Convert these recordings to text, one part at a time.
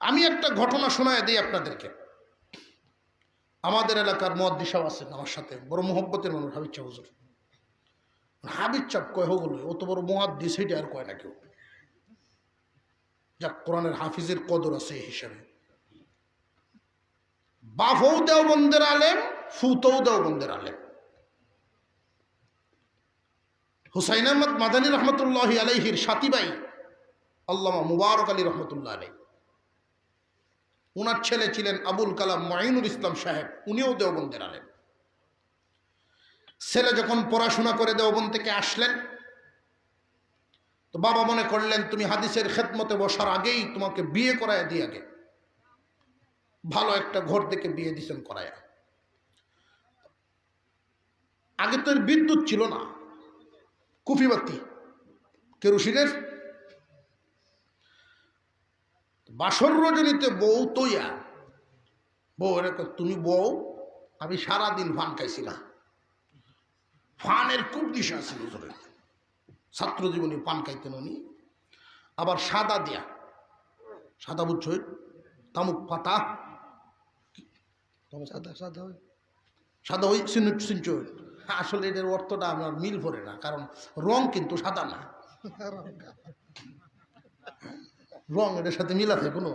আমি একটা ঘটনা শোনায় দিই আপনাদেরকে। আমাদের এলাকার মুয়াদ্দিস সাহেব আছেন আমার সাথে, বড় মোহব্বতের মানুষ, হাবিব চাপ হুজুর। হাবিব চাপ কয় হগুলো, অত বড় মুয়াদ্দিস সেটা আর কয় না কেউ। যাক, কোরআনের হাফিজের কদর আছে এই হিসাবে। বাফও দেওবন্দের আলেম, ফুতও দেওবন্দের আলেম। হুসাইন আহমদ মাদানী রহমতুল্লাহি আলাইহির সাথীবাই আল্লামা মুবারক আলী রহমতুল্লাহ আলাই, উনার ছেলে ছিলেন আবুল কালাম মাইনুল ইসলাম সাহেব, উনিও দেওবন্দের আলেম। ছেলে যখন পড়াশোনা করে দেওবন্দ থেকে আসলেন, তো বাবা মনে করলেন তুমি হাদিসের খেদমতে বসার আগেই তোমাকে বিয়ে করায় দিয়ে আগে ভালো একটা ঘর থেকে বিয়ে দিচ্ছেন করায়া। আগে তো বিদ্যুৎ ছিল না, কুফিবাতি কেরোসিনের। বাসর রজনীতে বউ তৈয়া, বউ এরকম তুমি বউ, আমি সারাদিন ফান খাইছি না। ফানের খুব নিশা ছিল, ছাত্র জীবনে পান খাইতেন উনি। আবার সাদা দেয়া, সাদা বুঝছই, তামুক পাতা, সাদা সাদা সাদা ওই সিনচ। আসলে এটার অর্থটা আমার মিল পড়ে না, কারণ রং কিন্তু সাদা না, রং এটার সাথে মিল আছে কোনো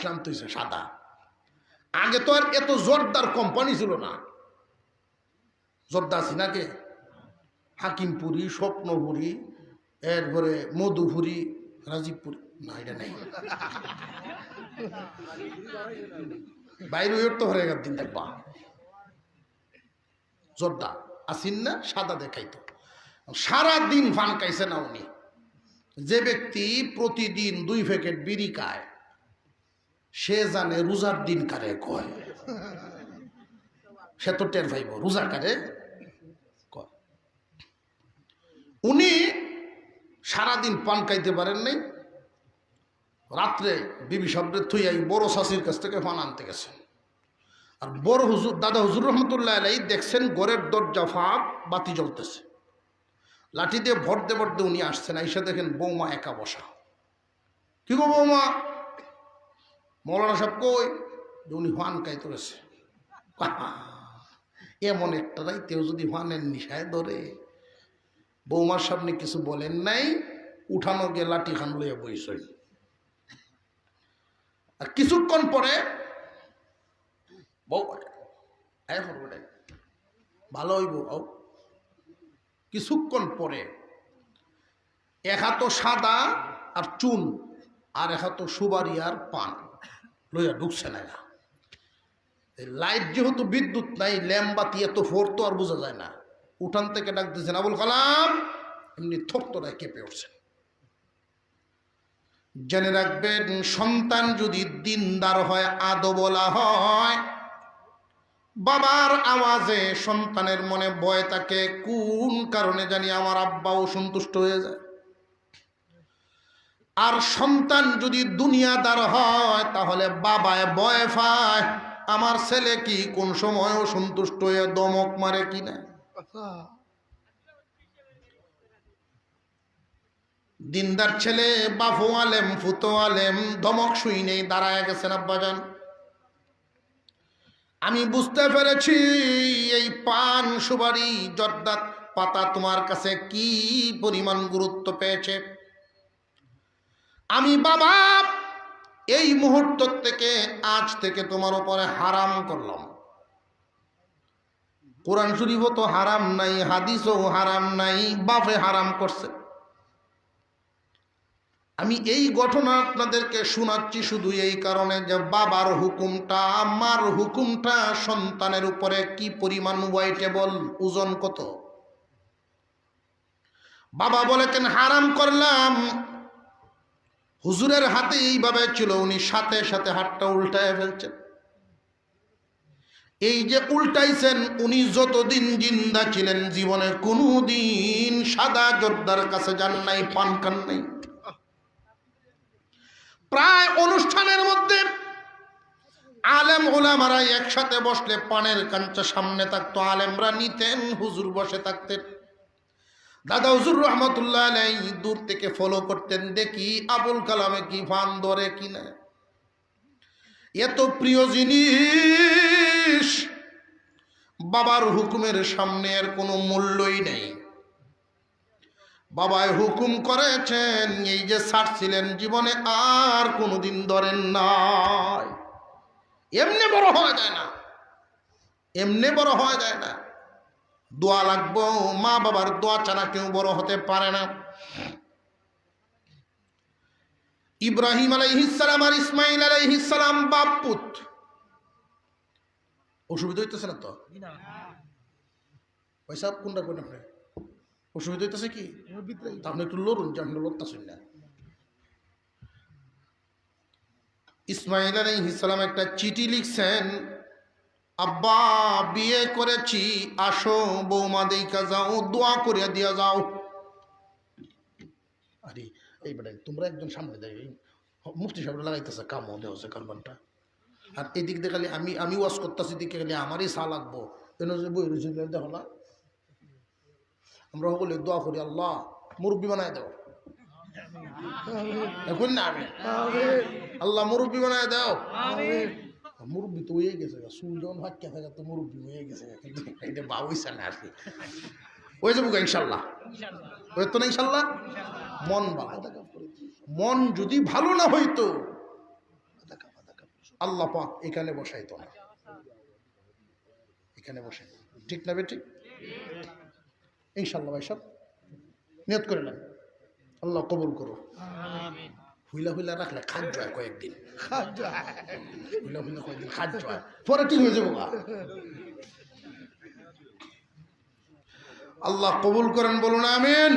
নাম তো সাদা। আগে তো আর এত জোরদার কোম্পানি ছিল না। জর্দা আছি নাকি, হাকিমপুরি, স্বপ্নপুরি, এরপরে মধুপুরি, রাজীবপুরি, না এটা নেই। বাইরে তো হয়ে গেল দিন দেখবা জর্দা আসিন না, সাদা দেখাইতো। সারাদিন ফান খাইছে না উনি। যে ব্যক্তি প্রতিদিন 2 প্যাকেট বিড়ি খায়, সে জানে রোজার দিন কারে কয়। সে তো টের পাইব রোজা কারে কয়। উনি সারাদিন পান খাইতে পারেন নাই, রাত্রে বিবি শব্দের থইয়াই বড় শাশির কাছ থেকে পান আনতে গেছেন। আর বড় হুজুর দাদা হুজুর রহমতুল্লাহ আলাই দেখছেন ঘরের দরজা ফাঁক, বাতি জ্বলতেছে। লাঠি দিয়ে ভরতে ভরতে উনি আসছেন, আইসা দেখেন বৌমা একা বসা। কি গো বৌমা, মৌলানা সাহেব কই? উনি ফান খাইতে গেছে। এমন একটা রাইতেও যদি ফানের নিশায় ধরে, বৌমার সামনে কিছু বলেন নাই, উঠানো গিয়ে লাঠি খান লইয়া বইসই। আর কিছুক্ষণ পরে বউ ভালো হইব, কিছুক্ষণ পরে এক হাত সাদা আর চুন, আর এক হাত সুবারি আর পান লইয়া ঢুকছে না। লাইট যেহেতু বিদ্যুৎ নাই, ল্যাম্বাতি এত ফোরতো আর বোঝা যায় না। উঠান থেকে ডাক দিয়েছেন আবুল কালাম, এমনি থরতরায় কেঁপে উঠছেন। জেনে রাখবেন, সন্তান যদি দিনদার হয়, আদো বলা হয়, বাবার আওয়াজে সন্তানের মনে ভয় থাকে, কোন কারণে জানি আমার আব্বাও সন্তুষ্ট হয়ে যায়। আর সন্তান যদি দুনিয়াদার হয়, তাহলে বাবায় ভয় পায়, আমার ছেলে কি কোন সময়ও সন্তুষ্ট হয়ে দমক মারে কিনা। দিনদার ছেলে, বাপু আলেম, ফুতো আলেম, ধমক শুই নেই, দাঁড়ায় গেছেন আব্বাজান, আমি বুঝতে পেরেছি এই পান সুপারি জর্দার পাতা তোমার কাছে কি পরিমাণ গুরুত্ব পেয়েছে। আমি বাবা এই মুহূর্ত থেকে, আজ থেকে তোমার উপরে হারাম করলাম। কোরআন শরীফও তো হারাম নাই, হাদিসও হারাম নাই, বাপে হারাম করছে। আমি এই ঘটনা আপনাদেরকে শোনাচ্ছি শুধু এই কারণে যে বাবার হুকুমটা, আমার হুকুমটা সন্তানের উপরে কি পরিমাণ ওয়াইটেবল, ওজন কত। বাবা বলে কেন হারাম করলাম, হুজুরের হাতে এইভাবে ছিল, উনি সাথে সাথে হাতটা উল্টায় ফেলছেন। এই যে উল্টাইছেন, উনি যতদিন জিন্দা ছিলেন জীবনে কোনোদিন সাদা জর্দার কাছে যান নাই, পান খান নাই। প্রায় অনুষ্ঠানের মধ্যে আলেম ওলামারা একসাথে বসলে পানের কাঞ্চা সামনে থাকতো, আলেমরা নিতেন, হুজুর বসে থাকতেন। দাদা হুজুর রহমতুল্লাহ আলাইহি দূর থেকে ফলো করতেন, দেখি আবুল কালামে কি ফান ধরে কিনা। এত প্রিয় জিনিস বাবার হুকুমের সামনে এর কোনো মূল্যই নেই। বাবায় হুকুম করেছেন, এই যে ছাড়ছিলেন জীবনে আর কোনোদিন ধরেন নাই। এমনি বড় হওয়া যায় না, এমনি বড় হওয়া যায় না, দোয়া লাগবো। মা বাবার দোয়া ছাড়া কেউ বড় হতে পারে না। ইব্রাহিম আলাইহিস সালাম আর ইসমাইল আলাইহিস সালাম বাপ পুত। অসুবিধা হইতেছে না তো? পয়সা কোনটা কোন আপনি অসুবিধা হইতেছে কি? আপনি একটু লড়ুন, যে আপনি লড়তেছেন না। ইসমাইল আলাইহিস সালাম একটা চিঠি লিখছেন, আব্বা বিয়ে করেছি, আসো বৌমা দেইকা যাও, দোয়া করিয়া দিয়া যাও। আরে এই বেটা তোমরা একজন সামনে দেয়, মুফতি সাহেব লাগাইতেছে কামও দেওয়া কারবারটা, আর এদিক দিয়ে খালি আমি ওয়াজ করতেছি, দিকে খালি আমারই চা লাগবো। এনে যে বই রয়েছে দেখো না, আমরা বলি দোয়া করি, আল্লাহ মুরব্বী বানায় দাও। এখন না আমি আল্লাহ মুরব্বী বানায় দাও। মুরব্বী তো হয়ে গেছে, সুলজন ভাগ্যে থাকা তো মুরব্বী হয়ে গেছে, এটা বা হইছে না আর কি। হয়ে যাবো ইনশাল্লাহ, ওই তো না ইনশাল্লাহ। মন ভালো, মন যদি ভালো না হইতো আল্লাহ পাক এখানে বসাইতো না, এখানে বসাই, ঠিক না ঠিক? ইনশাল্লাহ ভাই সব নিয়ত করে নেন, আল্লাহ কবুল করো। হুইলা হুইলা রাখলে খাদ্য হয় কয়েকদিন, হুইলা হুইলা কয়েকদিন খাদ্য হয়, পরে ঠিক হয়ে যাবো। আল্লাহ কবুল করেন, বলুন আমিন।